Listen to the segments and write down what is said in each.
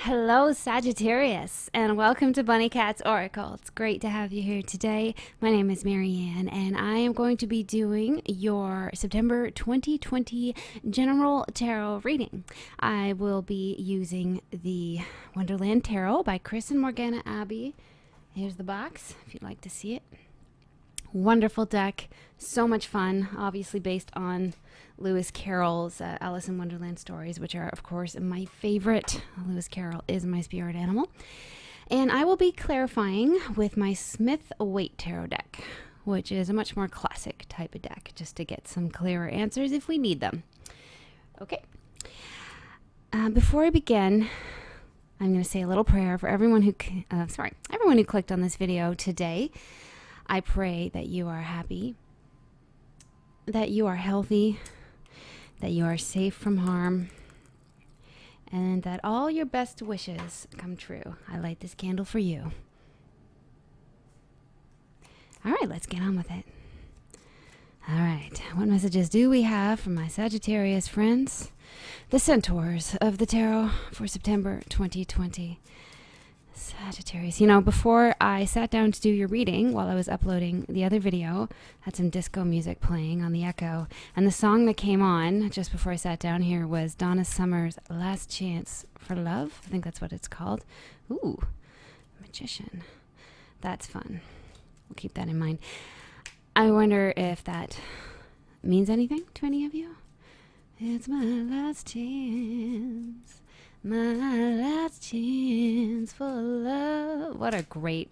Hello, Sagittarius, and welcome to Bunnycat's Oracle. It's great to have you here today. My name is Marianne, and I am going to be doing your September 2020 General Tarot reading. I will be using the Wonderland Tarot by Chris and Morgana Abbey. Here's the box, if you'd like to see it. Wonderful deck, so much fun, obviously based on Lewis Carroll's Alice in Wonderland stories, which are, of course, my favorite. Lewis Carroll is my spirit animal. And I will be clarifying with my Smith Waite Tarot deck, which is a much more classic type of deck, just to get some clearer answers if we need them. Okay. Before I begin, I'm going to say a little prayer for everyone who clicked on this video today. I pray that you are happy, that you are healthy, that you are safe from harm, and that all your best wishes come true. I light this candle for you. All right, let's get on with it. All right, what messages do we have from my Sagittarius friends? The Centaurs of the Tarot for September 2020. Sagittarius. You know, before I sat down to do your reading, while I was uploading the other video, had some disco music playing on the Echo, and the song that came on just before I sat down here was Donna Summer's Last Chance for Love. I think that's what it's called. Ooh, Magician. That's fun. We'll keep that in mind. I wonder if that means anything to any of you. It's my last chance. My last chance for love. What a great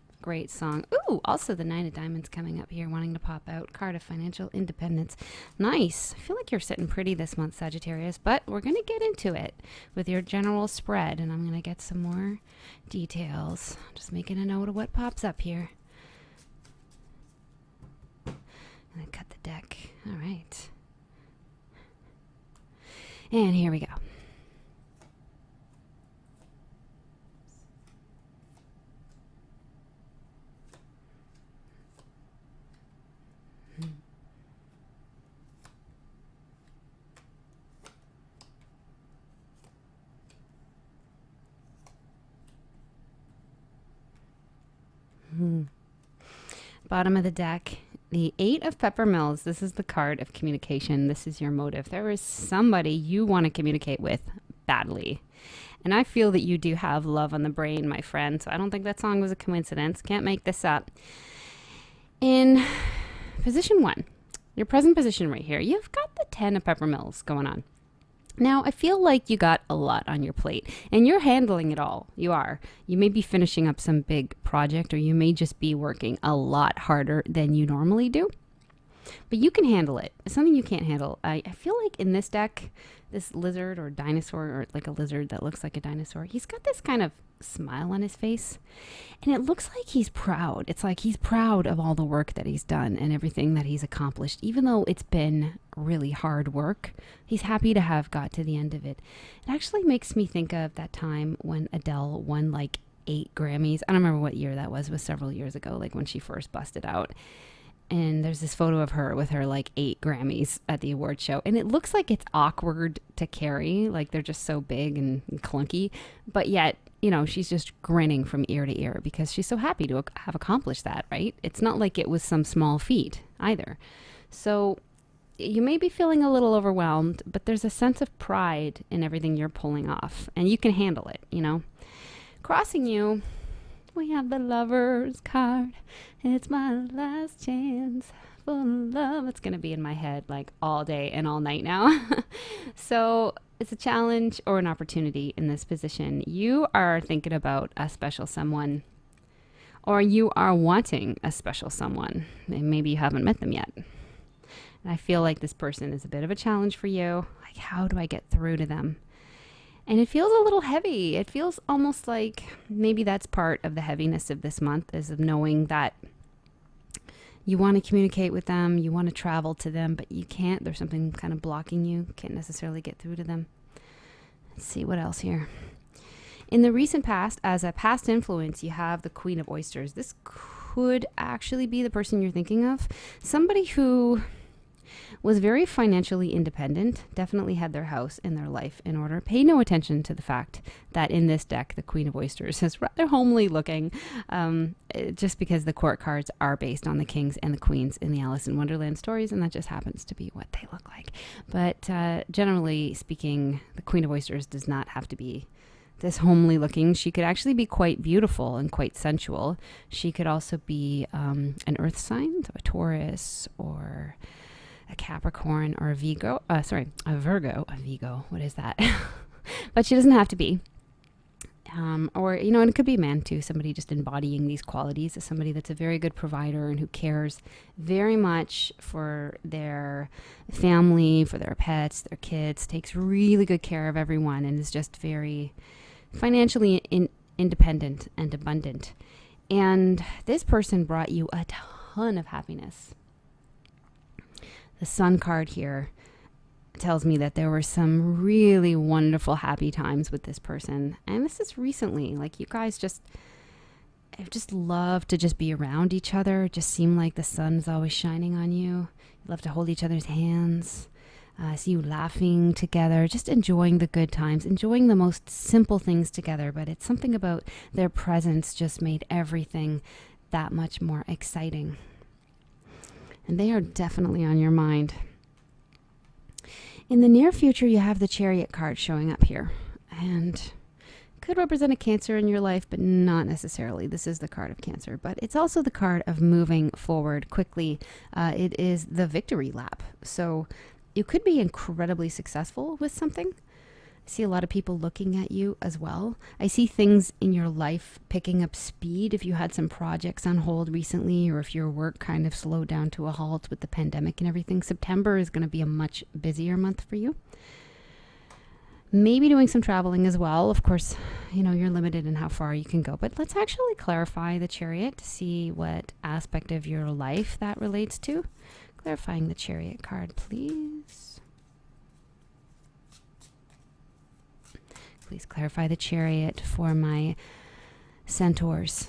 song. Ooh, also the Nine of Diamonds coming up here, wanting to pop out. Card of Financial Independence. Nice. I feel like you're sitting pretty this month, Sagittarius, but we're going to get into it with your general spread, and I'm going to get some more details. Just making a note of what pops up here. I'm going to cut the deck. All right. And here we go. Bottom of the deck, the Eight of Peppermills. This is the card of communication. This is your motive. There is somebody you want to communicate with badly. And I feel that you do have love on the brain, my friend. So I don't think that song was a coincidence. Can't make this up. In position one, your present position right here, you've got the 10 of Peppermills going on. Now, I feel like you got a lot on your plate, and you're handling it all. You are. You may be finishing up some big project, or you may just be working a lot harder than you normally do. But you can handle it. It's something you can't handle. I feel like in this deck, this lizard or dinosaur, or like a lizard that looks like a dinosaur, he's got this kind of smile on his face, and it looks like he's proud. It's like he's proud of all the work that he's done and everything that he's accomplished, even though it's been really hard work. He's happy to have got to the end of it. It actually makes me think of that time when Adele won like 8 Grammys. I don't remember what year that was several years ago, like when she first busted out. And there's this photo of her with her like 8 Grammys at the award show. And it looks like it's awkward to carry. Like they're just so big and clunky. But yet, you know, she's just grinning from ear to ear because she's so happy to have accomplished that, right? It's not like it was some small feat either. So you may be feeling a little overwhelmed, but there's a sense of pride in everything you're pulling off. And you can handle it, you know. Crossing you, we have the Lover's card. It's my last chance for love. It's going to be in my head like all day and all night now. So it's a challenge or an opportunity in this position. You are thinking about a special someone, or you are wanting a special someone. And maybe you haven't met them yet. And I feel like this person is a bit of a challenge for you. Like, how do I get through to them? And it feels a little heavy. It feels almost like maybe that's part of the heaviness of this month, is of knowing that you want to communicate with them, you want to travel to them, but you can't. There's something kind of blocking you. Can't necessarily get through to them. Let's see what else here. In the recent past, as a past influence, you have the Queen of Oysters. This could actually be the person you're thinking of. Somebody who was very financially independent, definitely had their house and their life in order. Pay no attention to the fact that in this deck, the Queen of Oysters is rather homely looking, just because the court cards are based on the kings and the queens in the Alice in Wonderland stories, and that just happens to be what they look like. But generally speaking, the Queen of Oysters does not have to be this homely looking. She could actually be quite beautiful and quite sensual. She could also be an earth sign, so a Taurus or a Capricorn or a Virgo. A Virgo. What is that? But she doesn't have to be. Or, and it could be a man too, somebody just embodying these qualities as somebody that's a very good provider and who cares very much for their family, for their pets, their kids, takes really good care of everyone, and is just very financially independent and abundant. And this person brought you a ton of happiness. The Sun card here tells me that there were some really wonderful, happy times with this person. And this is recently, like you guys I just love to just be around each other. Just seem like the sun's always shining on you. You love to hold each other's hands. See you laughing together, just enjoying the good times, enjoying the most simple things together. But it's something about their presence just made everything that much more exciting. And they are definitely on your mind. In the near future, you have the Chariot card showing up here. And could represent a Cancer in your life, but not necessarily. This is the card of Cancer, but it's also the card of moving forward quickly. It is the victory lap. So you could be incredibly successful with something. I see a lot of people looking at you as well. I see things in your life picking up speed. If you had some projects on hold recently, or if your work kind of slowed down to a halt with the pandemic and everything, September is going to be a much busier month for you. Maybe doing some traveling as well. Of course, you're limited in how far you can go, but let's actually clarify the Chariot to see what aspect of your life that relates to. Clarifying the Chariot card, please. Please clarify the Chariot for my centaurs.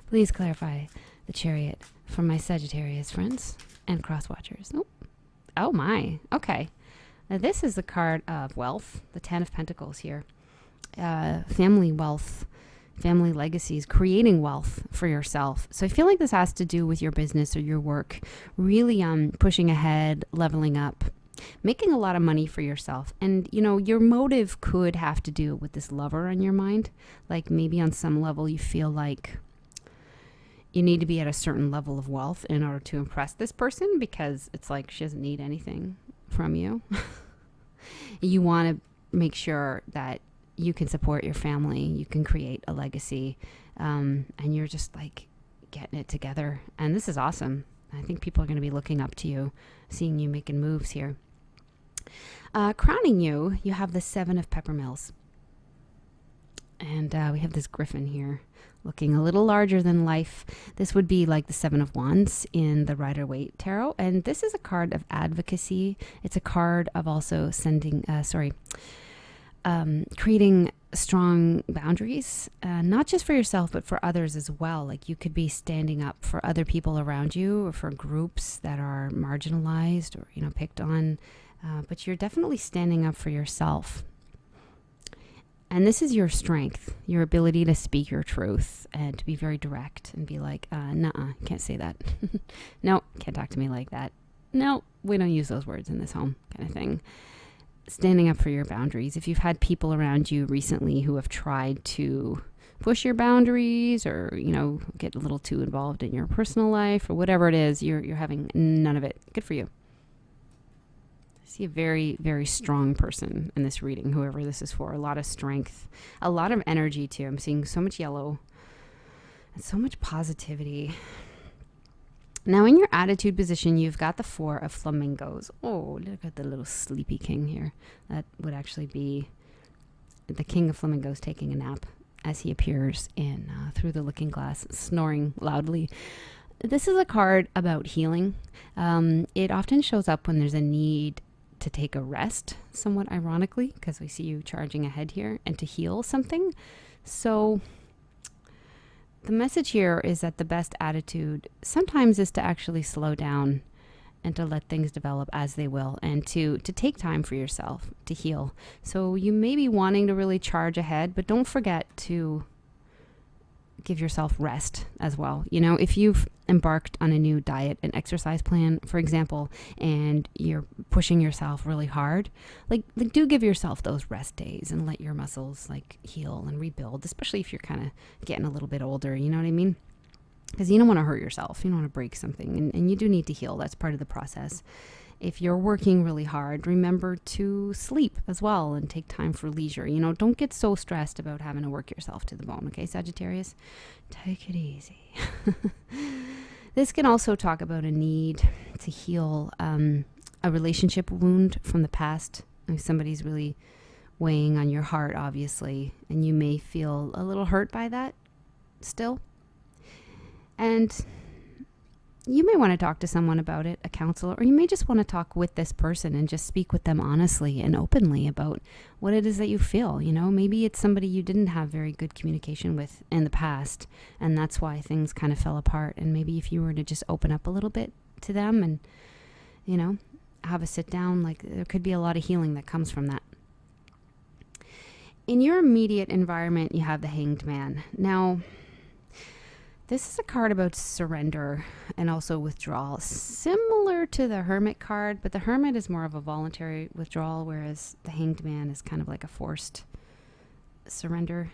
Please clarify the Chariot for my Sagittarius friends and cross watchers. Oh my. Okay. Now this is the card of wealth, the 10 of Pentacles here. Family wealth, family legacies, creating wealth for yourself. So I feel like this has to do with your business or your work, really pushing ahead, leveling up, making a lot of money for yourself. And, your motive could have to do with this lover on your mind. Like maybe on some level you feel like you need to be at a certain level of wealth in order to impress this person, because it's like she doesn't need anything from you. You want to make sure that you can support your family, you can create a legacy, and you're just like getting it together. And this is awesome. I think people are going to be looking up to you, seeing you making moves here. Crowning you, you have the 7 of Peppermills. And we have this griffin here looking a little larger than life. This would be like the 7 of Wands in the Rider-Waite Tarot. And this is a card of advocacy. It's a card of also creating strong boundaries, not just for yourself, but for others as well. Like you could be standing up for other people around you, or for groups that are marginalized or, picked on. But you're definitely standing up for yourself. And this is your strength, your ability to speak your truth and to be very direct and be like, nuh-uh, can't say that. No, can't talk to me like that. No, we don't use those words in this home, kind of thing. Standing up for your boundaries. If you've had people around you recently who have tried to push your boundaries, or, get a little too involved in your personal life, or whatever it is, you're having none of it. Good for you. I see a very, very strong person in this reading, whoever this is for. A lot of strength, a lot of energy too. I'm seeing so much yellow and so much positivity. Now in your attitude position, you've got the 4 of flamingos. Oh, look at the little sleepy king here. That would actually be the king of flamingos taking a nap as he appears in through the looking glass, snoring loudly. This is a card about healing. It often shows up when there's a need to take a rest, somewhat ironically, because we see you charging ahead here, and to heal something. So the message here is that the best attitude sometimes is to actually slow down and to let things develop as they will, and to take time for yourself to heal. So you may be wanting to really charge ahead, but don't forget to give yourself rest as well. You know, if you've embarked on a new diet and exercise plan, for example, and you're pushing yourself really hard, like do give yourself those rest days and let your muscles like heal and rebuild, especially if you're kind of getting a little bit older, you know what I mean? Because you don't want to hurt yourself. You don't want to break something, and you do need to heal. That's part of the process. If you're working really hard, remember to sleep as well and take time for leisure. You know, don't get so stressed about having to work yourself to the bone, okay, Sagittarius? Take it easy. This can also talk about a need to heal a relationship wound from the past. If somebody's really weighing on your heart, obviously, and you may feel a little hurt by that still. And you may want to talk to someone about it, a counselor, or you may just want to talk with this person and just speak with them honestly and openly about what it is that you feel. You know, maybe it's somebody you didn't have very good communication with in the past, and that's why things kind of fell apart. And maybe if you were to just open up a little bit to them and, you know, have a sit down, like there could be a lot of healing that comes from that. In your immediate environment, you have the Hanged Man. Now, this is a card about surrender and also withdrawal, similar to the Hermit card, but the Hermit is more of a voluntary withdrawal, whereas the Hanged Man is kind of like a forced surrender.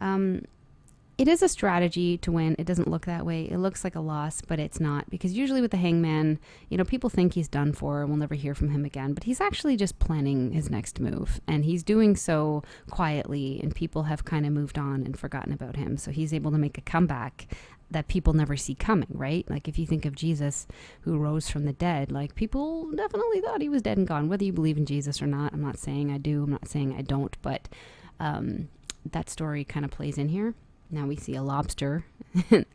It is a strategy to win. It doesn't look that way. It looks like a loss, but it's not, because usually with the Hangman, you know, people think he's done for and we'll never hear from him again, but he's actually just planning his next move, and he's doing so quietly, and people have kind of moved on and forgotten about him. So he's able to make a comeback that people never see coming, right? Like if you think of Jesus who rose from the dead, like people definitely thought he was dead and gone, whether you believe in Jesus or not. I'm not saying I do, I'm not saying I don't, but that story kind of plays in here. Now we see a lobster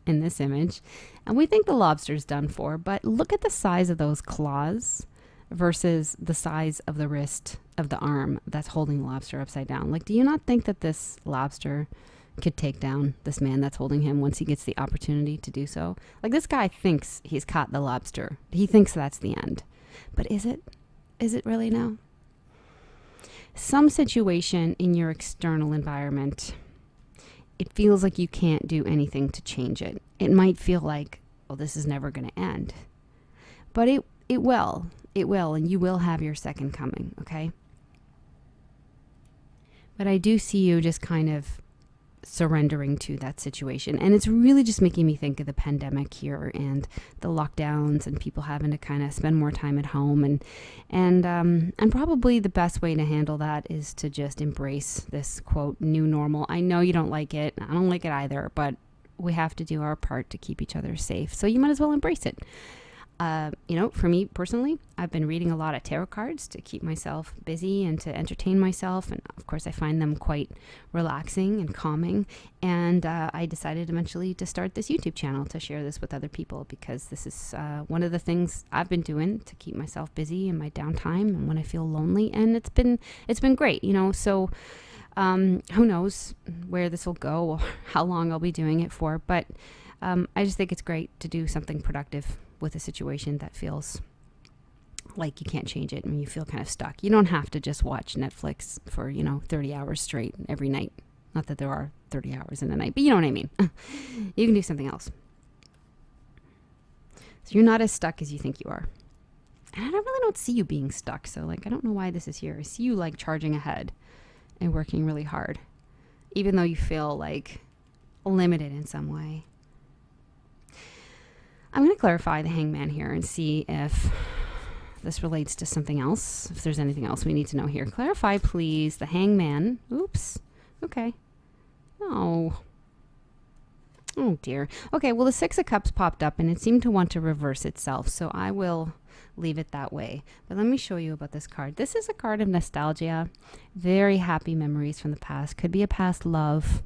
in this image, and we think the lobster's done for, but look at the size of those claws versus the size of the wrist of the arm that's holding the lobster upside down. Like, do you not think that this lobster could take down this man that's holding him once he gets the opportunity to do so? Like, this guy thinks he's caught the lobster. He thinks that's the end. But is it? Is it really now? Some situation in your external environment, it feels like you can't do anything to change it. It might feel like, well, this is never going to end. But it will. It will, and you will have your second coming, okay? But I do see you just kind of surrendering to that situation. And it's really just making me think of the pandemic here and the lockdowns and people having to kind of spend more time at home. And probably the best way to handle that is to just embrace this, quote, new normal. I know you don't like it. I don't like it either, but we have to do our part to keep each other safe. So you might as well embrace it. You know, for me personally, I've been reading a lot of tarot cards to keep myself busy and to entertain myself. And of course, I find them quite relaxing and calming. And I decided eventually to start this YouTube channel to share this with other people, because this is one of the things I've been doing to keep myself busy in my downtime and when I feel lonely. And it's been great, you know. So who knows where this will go or how long I'll be doing it for. But I just think it's great to do something productive with a situation that feels like you can't change it and you feel kind of stuck. You don't have to just watch Netflix for, 30 hours straight every night. Not that there are 30 hours in a night, but you know what I mean. You can do something else. So you're not as stuck as you think you are. And I really don't see you being stuck. So I don't know why this is here. I see you charging ahead and working really hard, even though you feel limited in some way. I'm going to clarify the Hangman here and see if this relates to something else, if there's anything else we need to know here. Clarify, please, the Hangman. Oops. Okay. Oh. Oh, dear. Okay, well, the Six of Cups popped up, and it seemed to want to reverse itself, so I will leave it that way. But let me show you about this card. This is a card of nostalgia, very happy memories from the past. Could be a past love.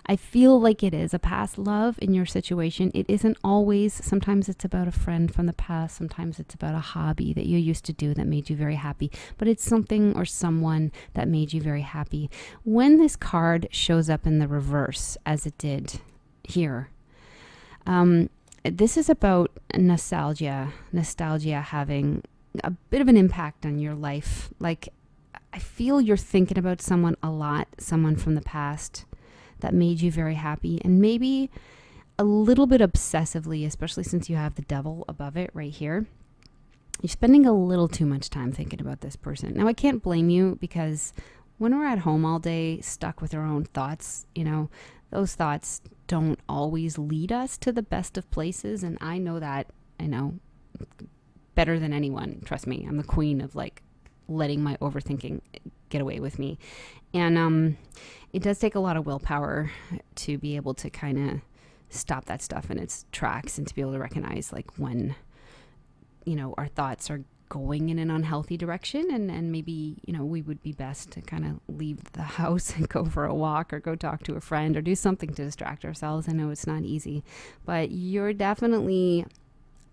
I feel like it is a past love in your situation. It isn't always. Sometimes it's about a friend from the past. Sometimes it's about a hobby that you used to do that made you very happy. But it's something or someone that made you very happy. When this card shows up in the reverse, as it did here. This is about nostalgia having a bit of an impact on your life. Like, I feel you're thinking about someone a lot, someone from the past that made you very happy, and maybe a little bit obsessively, especially since you have the devil above it right here. You're spending a little too much time thinking about this person. Now, I can't blame you, because when we're at home all day, stuck with our own thoughts, those thoughts don't always lead us to the best of places. And I know that, better than anyone. Trust me, I'm the queen of like letting my overthinking get away with me. And it does take a lot of willpower to be able to kind of stop that stuff in its tracks, and to be able to recognize like when, our thoughts are going in an unhealthy direction, and maybe, we would be best to kind of leave the house and go for a walk, or go talk to a friend, or do something to distract ourselves. I know it's not easy, but you're definitely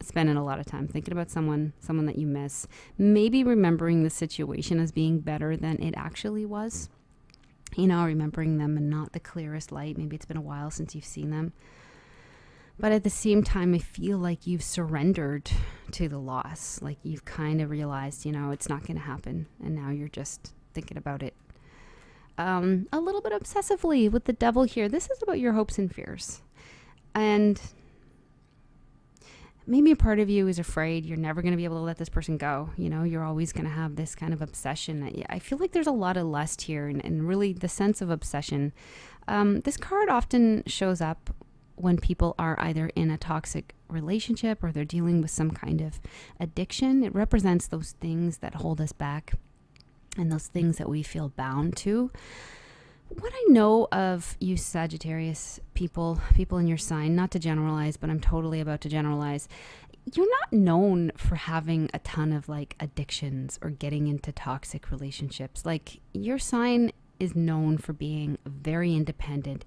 spending a lot of time thinking about someone that you miss, maybe remembering the situation as being better than it actually was, remembering them in not the clearest light. Maybe it's been a while since you've seen them. But at the same time, I feel like you've surrendered to the loss. Like, you've kind of realized, it's not going to happen. And now you're just thinking about it a little bit obsessively with the devil here. This is about your hopes and fears. And maybe a part of you is afraid you're never going to be able to let this person go. You're always going to have this kind of obsession. I feel like there's a lot of lust here, and really the sense of obsession. This card often shows up when people are either in a toxic relationship or they're dealing with some kind of addiction. It represents those things that hold us back and those things that we feel bound to. What I know of you Sagittarius people in your sign, not to generalize, but I'm totally about to generalize, you're not known for having a ton of like addictions or getting into toxic relationships. Like, your sign is known for being very independent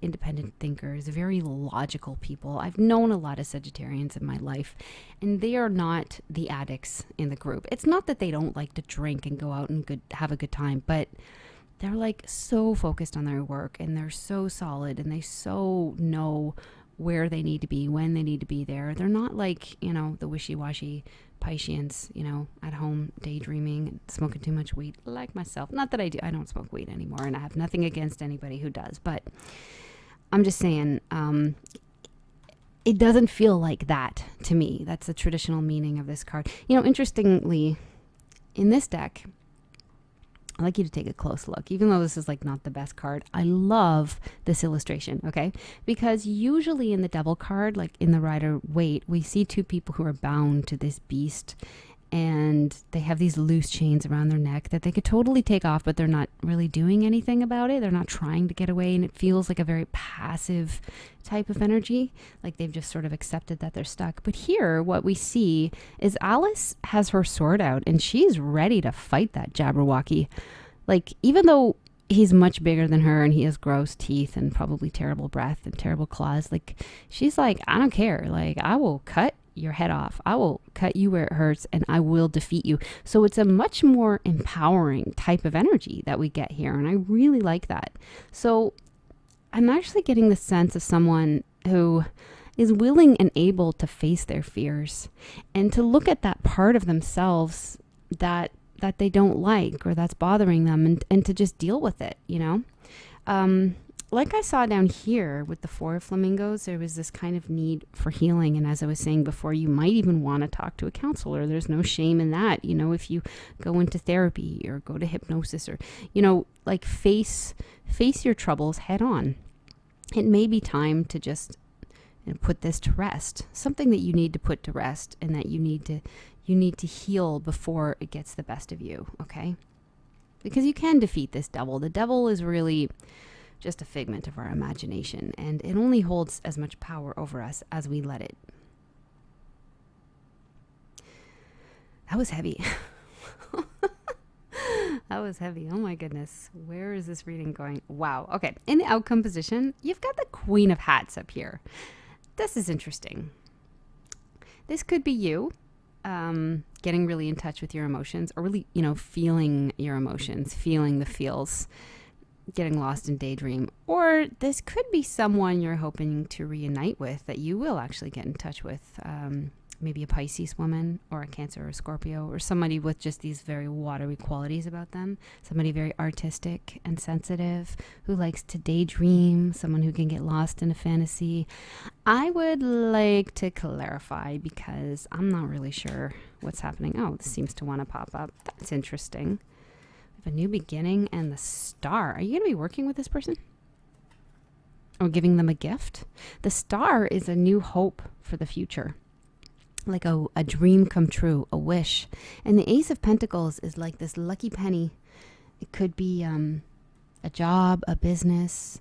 thinkers, very logical people. I've known a lot of Sagittarians in my life, and they are not the addicts in the group. It's not that they don't like to drink and go out and have a good time, but they're like so focused on their work, and they're so solid, and they so know where they need to be, when they need to be there. They're not like, the wishy-washy Pisceans, at home daydreaming and smoking too much weed like myself. Not that I do. I don't smoke weed anymore, and I have nothing against anybody who does. But I'm just saying, it doesn't feel like that to me. That's the traditional meaning of this card. Interestingly, in this deck, I'd like you to take a close look, even though this is like not the best card. I love this illustration, okay? Because usually in the devil card, like in the Rider-Waite, we see two people who are bound to this beast, and they have these loose chains around their neck that they could totally take off, but they're not really doing anything about it. They're not trying to get away, and it feels like a very passive type of energy, like they've just sort of accepted that they're stuck. But here, what we see is Alice has her sword out, and she's ready to fight that Jabberwocky. Like, even though he's much bigger than her, and he has gross teeth and probably terrible breath and terrible claws, like, she's like, I don't care. Like, I will cut your head off. I will cut you where it hurts, and I will defeat you. So it's a much more empowering type of energy that we get here, and I really like that. So I'm actually getting the sense of someone who is willing and able to face their fears and to look at that part of themselves that they don't like or that's bothering them, and to just deal with it, Like I saw down here with the 4 flamingos, there was this kind of need for healing. And as I was saying before, you might even want to talk to a counselor. There's no shame in that. If you go into therapy or go to hypnosis, or, like face your troubles head on. It may be time to just put this to rest. Something that you need to put to rest, and that you need to heal before it gets the best of you. Okay. Because you can defeat this devil. The devil is really just a figment of our imagination, and it only holds as much power over us as we let it. That was heavy. That was heavy. Oh my goodness. Where is this reading going? Wow. Okay. In the outcome position, you've got the Queen of Hats up here. This is interesting. This could be you getting really in touch with your emotions, or really, feeling your emotions, feeling the feels. getting lost in daydream. Or this could be someone you're hoping to reunite with that you will actually get in touch with. Maybe a Pisces woman or a Cancer or a Scorpio, or somebody with just these very watery qualities about them. Somebody very artistic and sensitive who likes to daydream, someone who can get lost in a fantasy. I would like to clarify because I'm not really sure what's happening. Oh, this seems to want to pop up. That's interesting. We have a new beginning and the Star. Are you going to be working with this person? Or giving them a gift? The Star is a new hope for the future. Like a dream come true, a wish. And the Ace of Pentacles is like this lucky penny. It could be a job, a business.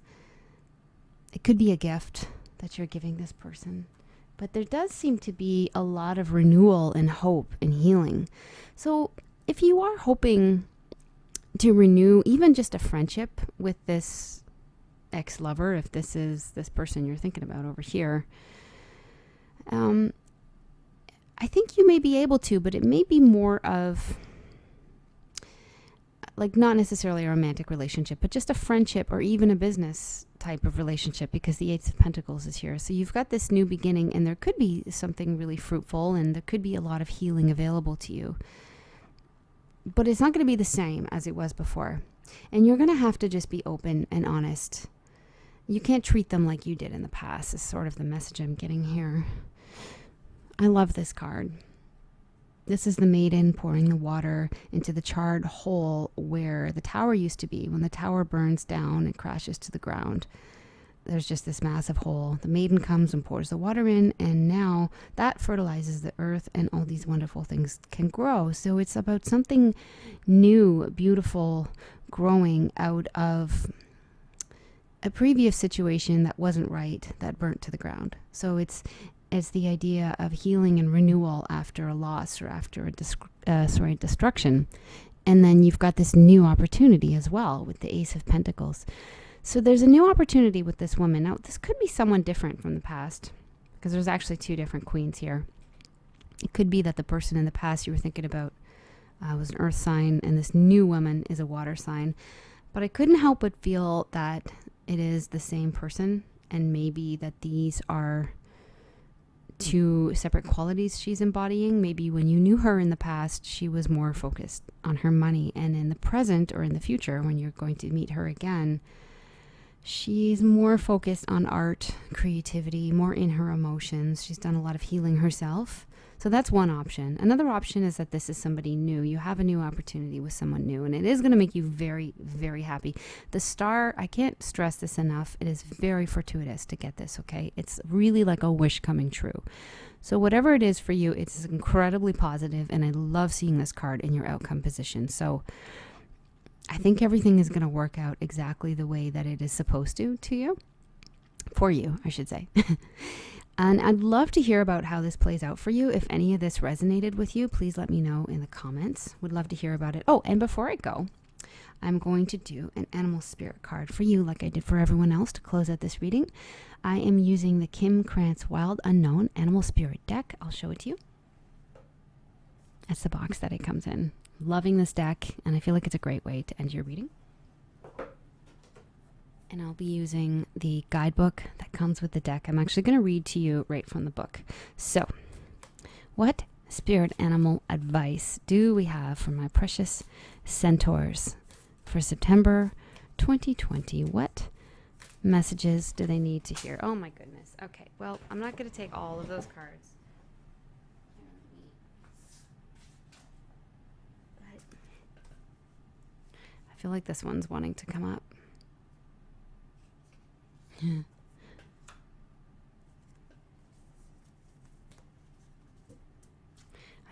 It could be a gift that you're giving this person. But there does seem to be a lot of renewal and hope and healing. So if you are hoping to renew even just a friendship with this ex-lover, if this is this person you're thinking about over here, I think you may be able to, but it may be more of like not necessarily a romantic relationship, but just a friendship or even a business type of relationship, because the Ace of Pentacles is here. So you've got this new beginning, and there could be something really fruitful, and there could be a lot of healing available to you. But it's not going to be the same as it was before. And you're going to have to just be open and honest. You can't treat them like you did in the past, is sort of the message I'm getting here. I love this card. This is the maiden pouring the water into the charred hole where the tower used to be. When the tower burns down and crashes to the ground, there's just this massive hole. The maiden comes and pours the water in, and now that fertilizes the earth, and all these wonderful things can grow. So it's about something new, beautiful, growing out of a previous situation that wasn't right, that burnt to the ground. So it's the idea of healing and renewal after a loss or after a destruction. And then you've got this new opportunity as well with the Ace of Pentacles. So there's a new opportunity with this woman. Now, this could be someone different from the past, because there's actually two different queens here. It could be that the person in the past you were thinking about was an earth sign, and this new woman is a water sign. But I couldn't help but feel that it is the same person, and maybe that these are two separate qualities she's embodying. Maybe when you knew her in the past, she was more focused on her money, and in the present or in the future, when you're going to meet her again, she's more focused on art, creativity, more in her emotions. She's done a lot of healing herself. So that's one option. Another option is that this is somebody new. You have a new opportunity with someone new, and it is going to make you very, very happy. The Star, I can't stress this enough. It is very fortuitous to get this, okay? It's really like a wish coming true. So whatever it is for you, it's incredibly positive, and I love seeing this card in your outcome position. So I think everything is going to work out exactly the way that it is supposed to you. For you, I should say. And I'd love to hear about how this plays out for you. If any of this resonated with you, please let me know in the comments. Would love to hear about it. Oh, and before I go, I'm going to do an animal spirit card for you like I did for everyone else to close out this reading. I am using the Kim Krantz Wild Unknown Animal Spirit deck. I'll show it to you. That's the box that it comes in. Loving this deck, and I feel like it's a great way to end your reading. And I'll be using the guidebook that comes with the deck. I'm actually going to read to you right from the book. So, what spirit animal advice do we have for my precious centaurs for September 2020? What messages do they need to hear? Oh my goodness. Okay, well, I'm not going to take all of those cards. But I feel like this one's wanting to come up. I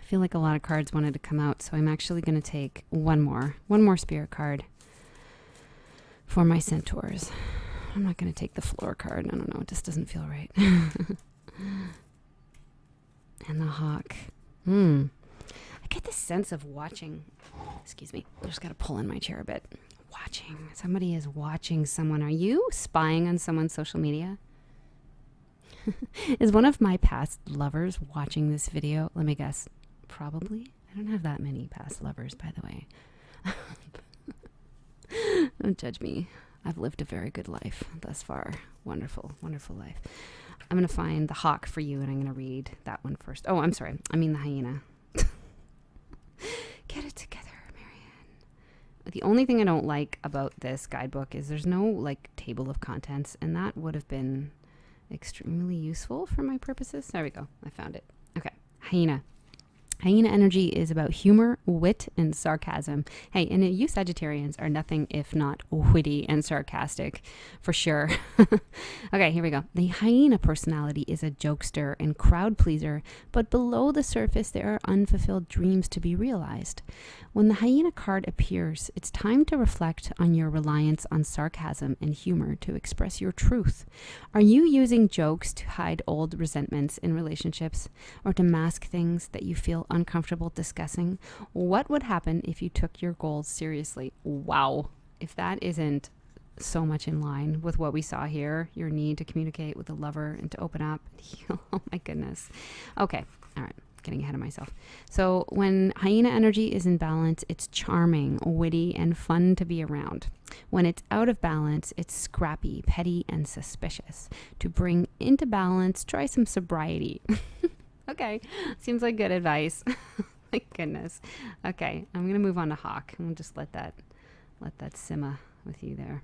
feel like a lot of cards wanted to come out, so I'm actually going to take one more spirit card for my centaurs. I'm not going to take the floor card. I don't know. It just doesn't feel right. And the hawk. I get this sense of watching. Excuse me. I just got to pull in my chair a bit. Watching. Somebody is watching someone. Are you spying on someone's social media? Is one of my past lovers watching this video? Let me guess. Probably. I don't have that many past lovers, by the way. Don't judge me. I've lived a very good life thus far. Wonderful, wonderful life. I'm going to find the hawk for you, and I'm going to read that one first. Oh, I'm sorry. I mean the hyena. Get it together, Marianne. The only thing I don't like about this guidebook is there's no like table of contents, and that would have been extremely useful for my purposes. There we go. I found it. Okay. Hyena. Hyena energy is about humor, wit, and sarcasm. Hey, and you Sagittarians are nothing if not witty and sarcastic, for sure. Okay, here we go. The hyena personality is a jokester and crowd pleaser, but below the surface there are unfulfilled dreams to be realized. When the hyena card appears, it's time to reflect on your reliance on sarcasm and humor to express your truth. Are you using jokes to hide old resentments in relationships or to mask things that you feel uncomfortable discussing? What would happen if you took your goals seriously? Wow. If that isn't so much in line with what we saw here, your need to communicate with a lover and to open up and heal. Oh my goodness. Okay. All right. Getting ahead of myself. So when hyena energy is in balance, it's charming, witty, and fun to be around. When it's out of balance, it's scrappy, petty, and suspicious. To bring into balance, try some sobriety. Okay, seems like good advice. My goodness. Okay, I'm gonna move on to hawk. I'm gonna just let that simmer with you there.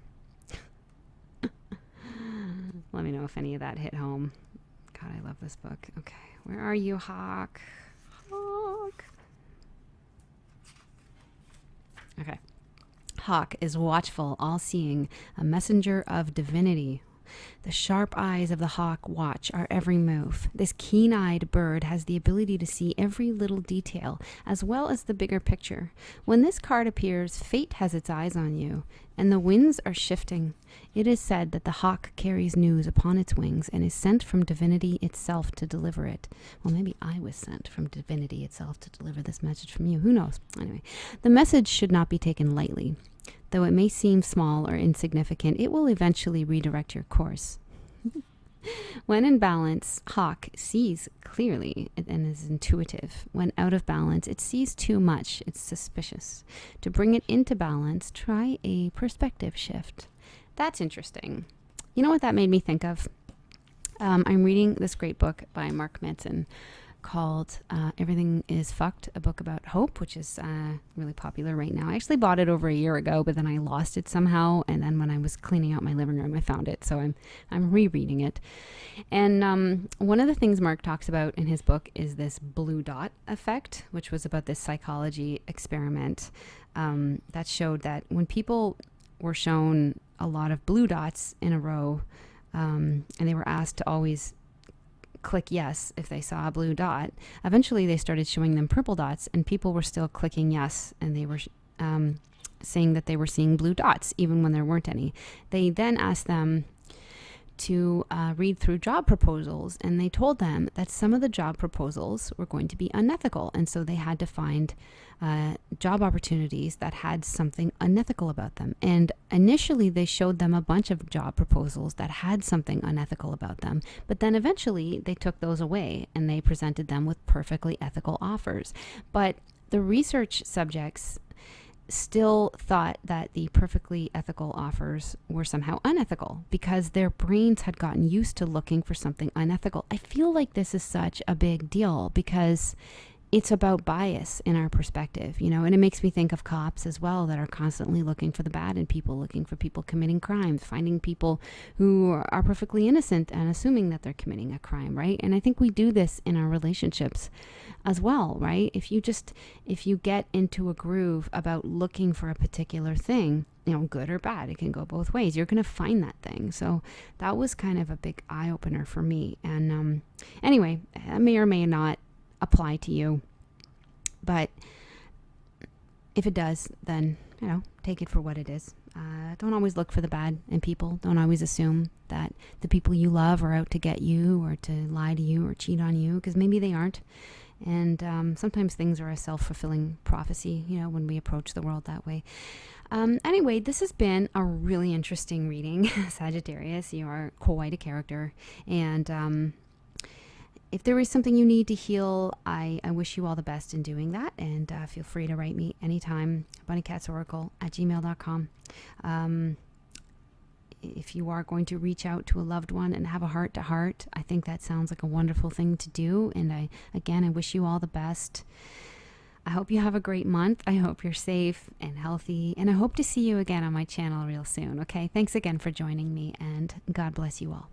Let me know if any of that hit home. God, I love this book. Okay, where are you, hawk? Hawk. Okay. Hawk is watchful, all-seeing, a messenger of divinity. The sharp eyes of the hawk watch our every move. This keen-eyed bird has the ability to see every little detail, as well as the bigger picture. When this card appears, fate has its eyes on you, and the winds are shifting. It is said that the hawk carries news upon its wings and is sent from divinity itself to deliver it. Well, maybe I was sent from divinity itself to deliver this message from you. Who knows? Anyway, the message should not be taken lightly. Though it may seem small or insignificant, it will eventually redirect your course. When in balance, hawk sees clearly and is intuitive. When out of balance, it sees too much. It's suspicious. To bring it into balance, try a perspective shift. That's interesting. You know what that made me think of? I'm reading this great book by Mark Manson called Everything is Fucked, a book about hope, which is really popular right now. I actually bought it over a year ago, but then I lost it somehow, and then when I was cleaning out my living room, I found it, so I'm rereading it. And one of the things Mark talks about in his book is this blue dot effect, which was about this psychology experiment that showed that when people were shown a lot of blue dots in a row, and they were asked to always click yes if they saw a blue dot, eventually they started showing them purple dots, and people were still clicking yes, and they were saying that they were seeing blue dots even when there weren't any. They then asked them to read through job proposals, and they told them that some of the job proposals were going to be unethical, and so they had to find job opportunities that had something unethical about them. And initially they showed them a bunch of job proposals that had something unethical about them, but then eventually they took those away and they presented them with perfectly ethical offers. But the research subjects still thought that the perfectly ethical offers were somehow unethical because their brains had gotten used to looking for something unethical. I feel like this is such a big deal because it's about bias in our perspective, you know, and it makes me think of cops as well that are constantly looking for the bad in people, looking for people committing crimes, finding people who are perfectly innocent and assuming that they're committing a crime, right? And I think we do this in our relationships as well, right? If you get into a groove about looking for a particular thing, you know, good or bad, it can go both ways. You're going to find that thing. So that was kind of a big eye opener for me. And anyway, it may or may not apply to you, but if it does, then, you know, take it for what it is. Don't always look for the bad in people. Don't always assume that the people you love are out to get you or to lie to you or cheat on you, because maybe they aren't. And sometimes things are a self-fulfilling prophecy, you know, when we approach the world that way. Anyway, this has been a really interesting reading. Sagittarius, you are quite a character. And if there is something you need to heal, I wish you all the best in doing that. And feel free to write me anytime, bunnycatsoracle@gmail.com. If you are going to reach out to a loved one and have a heart-to-heart, I think that sounds like a wonderful thing to do. And I wish you all the best. I hope you have a great month. I hope you're safe and healthy. And I hope to see you again on my channel real soon. Okay, thanks again for joining me, and God bless you all.